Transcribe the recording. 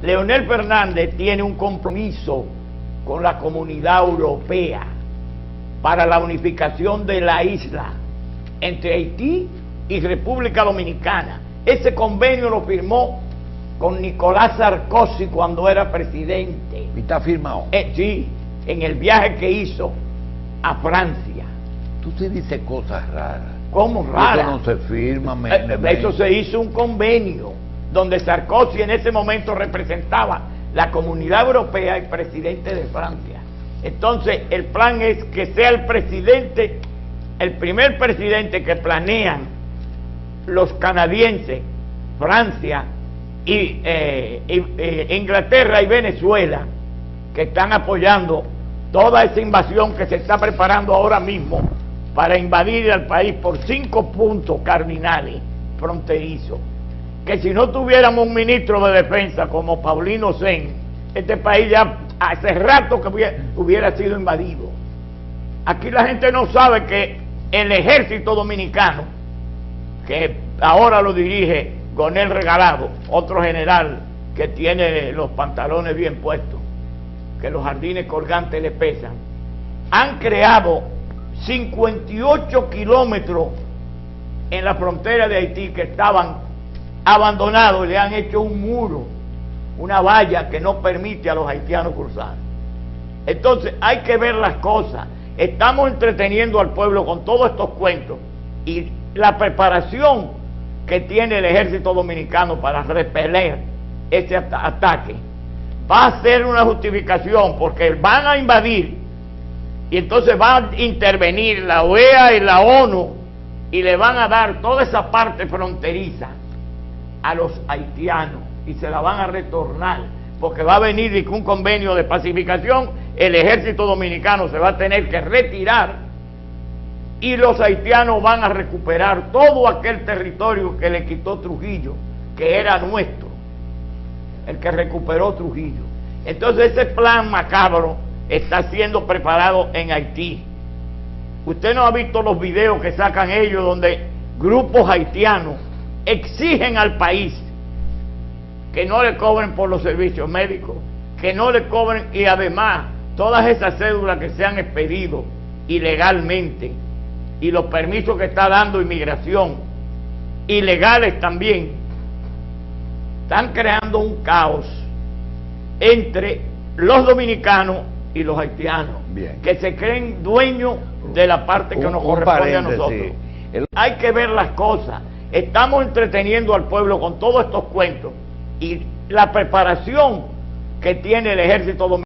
Leonel Fernández tiene un compromiso con la Comunidad Europea para la unificación de la isla entre Haití y República Dominicana. Ese convenio lo firmó con Nicolás Sarkozy cuando era presidente. ¿Y está firmado? Sí, en el viaje que hizo a Francia. Tú te dices cosas raras. ¿Cómo raras? Eso no se firma. Eso se hizo un convenio donde Sarkozy en ese momento representaba la Comunidad Europea y presidente de Francia. Entonces el plan es que sea el presidente, el primer presidente que planean los canadienses, Francia y Inglaterra y Venezuela, que están apoyando toda esa invasión que se está preparando ahora mismo para invadir al país por 5 puntos cardinales fronterizos. Que si no tuviéramos un ministro de defensa como Paulino Sen, este país ya hace rato que hubiera sido invadido. Aquí la gente no sabe que el ejército dominicano, que ahora lo dirige Gonel Regalado, otro general que tiene los pantalones bien puestos, que los jardines colgantes le pesan, han creado 58 kilómetros en la frontera de Haití que estaban abandonados, le han hecho un muro, una valla que no permite a los haitianos cruzar. Entonces hay que ver las cosas. Estamos entreteniendo al pueblo con todos estos cuentos y la preparación que tiene el ejército dominicano para repeler ese ataque va a ser una justificación, porque van a invadir y entonces va a intervenir la OEA y la ONU y le van a dar toda esa parte fronteriza a los haitianos y se la van a retornar, porque va a venir un convenio de pacificación, el ejército dominicano se va a tener que retirar y los haitianos van a recuperar todo aquel territorio que le quitó Trujillo, que era nuestro, el que recuperó Trujillo. Entonces ese plan macabro está siendo preparado en Haití. Usted no ha visto los videos que sacan ellos donde grupos haitianos exigen al país que no le cobren por los servicios médicos, que no le cobren, y además todas esas cédulas que se han expedido ilegalmente y los permisos que está dando inmigración ilegales también, están creando un caos entre los dominicanos y los haitianos. Bien. Que se creen dueños de la parte que nos corresponde a nosotros. Hay que ver las cosas. Estamos entreteniendo al pueblo con todos estos cuentos y la preparación que tiene el ejército dominicano.